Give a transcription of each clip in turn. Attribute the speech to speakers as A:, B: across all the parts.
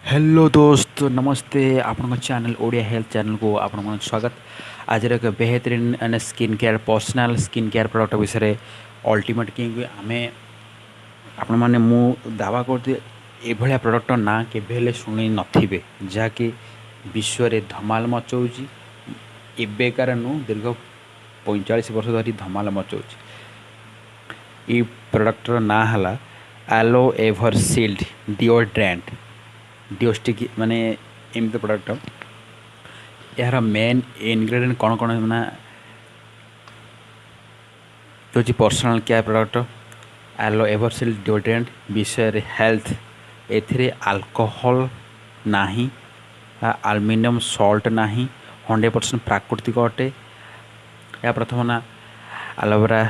A: Hello दोस्त नमस्ते आपण चैनल ओडिया हेल्थ चैनल को आपण स्वागत। आज एक बेहतरीन skin care personal skin care product विषय अल्टीमेट कि आम आपण मैंने मु दावा करती एभलिया प्रोडक्ट ना केवे शुणी नथिबे जहाँकि विश्व में धमाल मचाऊँच एବେकार नु दीर्घ 45 वर्ष धरी धमाल मचाऊँच। ये प्रोडक्टर ना है आलो एभर सील्ड डिओड्रेंट डिओस्टिक माने एमती प्रोडक्ट यार मेन इनग्रेडिएंट कौन कौन ना जो पर्सनल केयर प्रोडक्ट आलो एवरसिल डिओड्रेंट विषय हेल्थ एथिरे अल्कोहल नाही एल्युमिनियम सॉल्ट नाही 100% प्राकृतिक अटे। या प्रथम ना एलोवेरा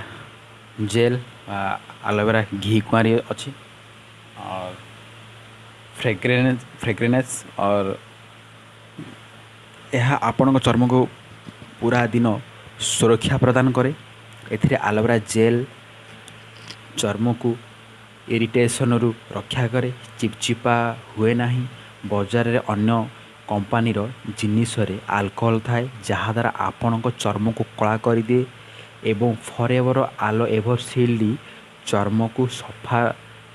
A: जेल एलोवेरा घी कुआरी अच्छी और फ्रेग्रेनेस और यह आपण चर्म को पूरा दिन सुरक्षा प्रदान करे। एथिरे एलोवेरा जेल चर्म को इरिटेशन रु रक्षा करे, चिपचिपा हुए नहीं। बाजार रे अन्य कंपनी रो जिनिस रे अल्कोहल थाए जहाद्वारा आपण चर्म को कला कर दिए एवं फॉरएवर आलो एवर सील्ड चर्म को सफा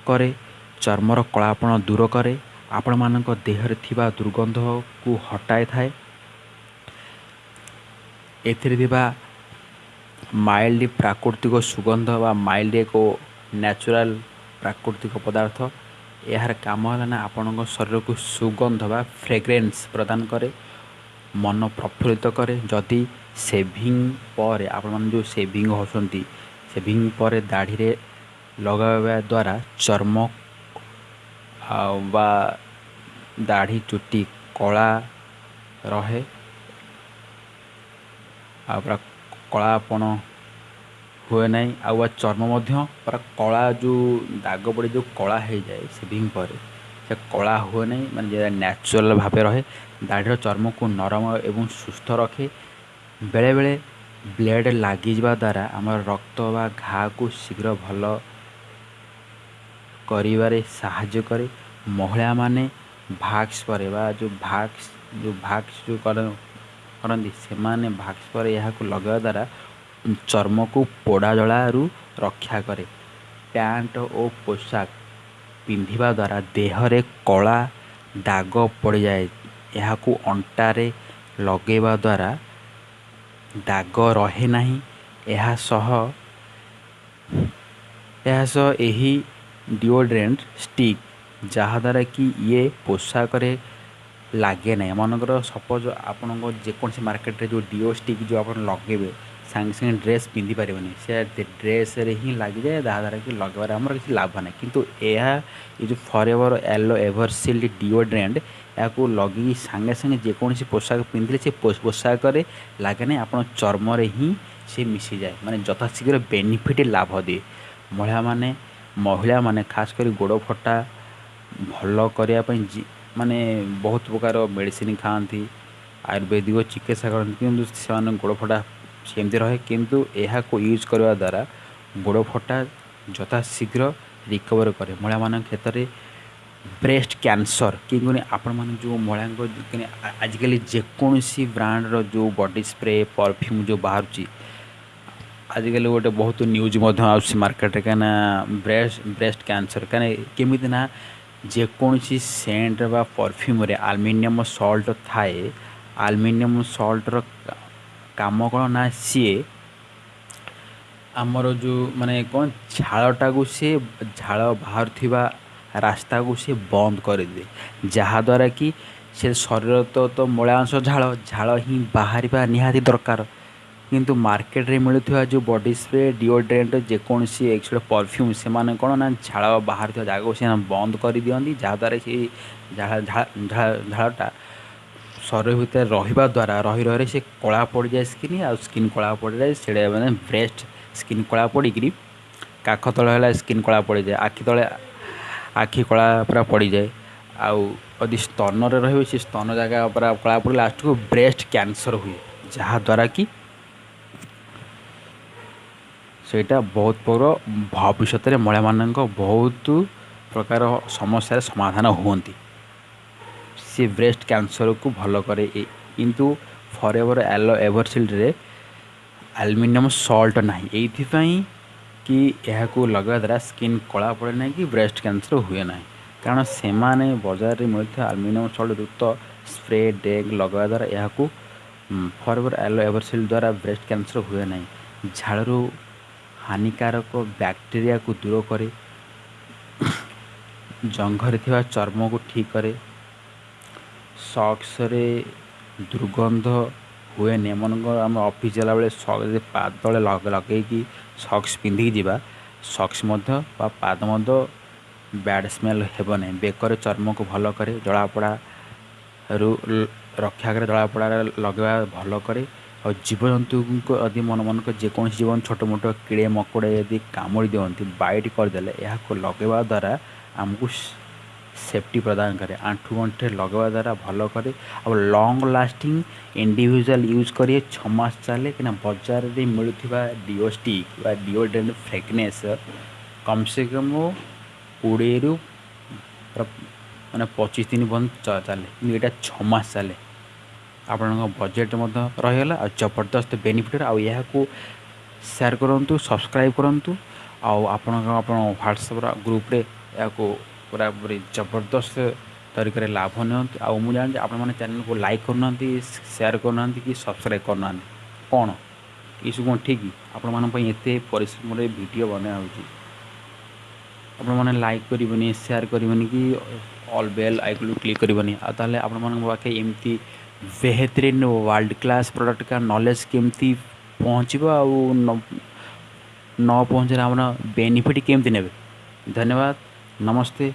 A: करे, चर्मर कलापण दूर करे, आपण मानक देहरे थिबा दुर्गंध को हटाए थाए। एथिरे थिबा माइल्ड प्राकृतिक सुगंध व माइल्ड एक नेचुरल प्राकृतिक पदार्थ यार काम है ना आपण शरीर को सुगंध व फ्रेग्रेन्स प्रदान करे, मन प्रफुल्लित करे। जदि सेविंग पर आपण जो सेविंग होती सेविंग पर दाढ़ी रे लगावा द्वारा चर्म बा दाढ़ी चुटी कला रहे पूरा कलापण हुए नहीं आ चर्म पूरा कला जो दाग पड़े जो कला हो जाए सेविंग पर से कला हुए नहीं माने नेचुरल भाव रहे। दाढ़ीर चर्म को नरम एवं सुस्थ रखे। बेले बेले ब्लेड लगी द्वारा आम रक्त व घा को शीघ्र भल करिबारे साहाय्य करे। महिला माने भाक्स पर जो भाक्स जो करती से माने भाक्स पर यह लगावा द्वारा चर्म को पोड़ा जलारू रक्षा करे। पैंट और पोशाक पिंधिबा द्वारा देहरे कला दाग पड़ जाए, यह अंटारे लगेवा द्वारा दाग रहे नहीं। यह यही डिओड्रेंट स्टिक जहाद्वारा कि ये पोशाक लगे ना मनकर सपोज आपण जेकोसी मार्केट रे जो डिओ स्टिक जो आप लगे सांगे सांगे ड्रेस पिंधि पारे से ड्रेस रे ही लग जाए जहाद्वारा कि लगवार आमर किसी लाभ ना। किंतु यह जो फॉरएवर एलो एवरसिल्ड डिओड्रेंट या लगे सांगे सांगे जेकोसी पोशाक पिंधिले से पोशाक लगे ना आप चर्म रे ही से मिसी जाए माने यथाशीघ्र बेनिफिट लाभ दिए। महिला माने खास कर गोड़ फटा भल करने माने बहुत प्रकार मेडिसिन खाती आयुर्वेदिक चिकित्सा करती किंतु से गोड़ फटा सेमती रहे। किंतु यह को यूज करने द्वारा गोड़ फटा यथाशीघ्र रिकवर करे। महिला मान क्षेत्र में ब्रेस्ट कैंसर कि आपण मान जो महिला आजिकल जेकोसी ब्रांड जो बॉडी स्प्रे परफ्यूम जो बाहर आजिकल गोटे बहुत न्यूज मार्केट कहीं ब्रेस्ट कैंसर कहीं केमी ना जेकोसी सेंट बा परफ्यूम रे एल्युमिनियम सॉल्ट थाए। एल्युमिनियम सॉल्टर काम कौन ना सी आमर जो माने कौन झाड़टा को सी झाड़ बाहर थिबा रास्ता को सी बंद कर दे जहाद्वारा कि से शरीर तो मलांश झाड़ झाड़ ही बाहर निहाती दरकार। किंतु मार्केट रे मिलुवा जो बॉडी स्प्रे डिओड्रेंट जेकोसी एक्चुअल परफ्यूम से माने कौन ना झाड़ बाहर जगह को से बंद कर दिखती जहाद्वारा से झाड़टा शरीर भितर रहा द्वारा रही रही से कला पड़ जाए स्किन आ स्किन कला पड़ जाए से मैंने ब्रेस्ट स्किन कला पड़ी काख तले स्किन कला पड़ जाए आखि तले आखि कला पूरा पड़ जाए आदि स्तन रही से स्तन जगह पूरा कला पड़ लास्ट को ब्रेस्ट कैंसर हुए जहाद्वारा कि सेटा बहुत भविष्य में महिला मान बहुत प्रकार समस्या समाधान होती। सी ब्रेस्ट कैंसर को भल करे किंतु फॉरएवर एलो एवरसिल्ड रे एल्युमिनियम सॉल्ट नहीं एइथिपाई कि यह लगवा द्वारा स्किन कला पड़े ना कि ब्रेस्ट कैंसर हुए ना कारण से माने बाजार में मिलता एल्युमिनियम सॉल्ट युक्त स्प्रे डेग लगवा द्वारा यह फॉरएवर एलो एवरसिल्ड द्वारा ब्रेस्ट कैंसर हुए ना झाड़ू हानिकारक बैक्टीरिया को दूर करे जंघरे थिबा चर्म को ठीक करे सॉक्स रे दुर्गंध हुए नि मन आम ऑफिस जाला बेले सॉक्स पाद तले लगेगी सॉक्स पिंधिकी जीवा सॉक्स पाद बैड स्मेल हेब ना बेकर चर्म को भल करे जलापोड़ा रक्षा करे जलापोड़ा लगवा भल करे और जीवजंतु को यदि मन मन को जेकोसी जीवन छोट मोट कीड़े मकोड़े यदि कामुड़ी दिखती बाइट करदे यह लगवा द्वारा आमको सेफ्टी प्रदान करे आंठू गंठे लगवा द्वारा भल करे और लॉन्ग लास्टिंग इंडिविजुअल यूज करिए 6 मास चले कि बाजार में मिलूवा डिओ स्टिक डिओड्रेंट फ्रेगनेस कम से कम 20 रु माने 25 दिन बंद चले यहाँ 6 मास चले आपण बजेट रहीगला और जबरदस्त बेनिफिट आया शेयर करूँ सब्सक्राइब करूँ आपण व्हाट्सएप ग्रुप रे या पूरा पूरी जबरदस्त तरीके लाभ नियंतु आ मुझे जानी आप चैनल को लाइक करना शेयर करना कि सब्सक्राइब करना कौन ये सब ठीक आप परिश्रम वीडियो बनाया आपने लाइक करेंगे शेयर करेंगे कि ऑल बेल आइकन क्लिक करेंगे आते आपके एमती बेहतरीन वर्ल्ड क्लास प्रोडक्ट का नॉलेज केमती पहुँचो न पहुँचे आप बेनिफिट केमती ने धन्यवाद नमस्ते।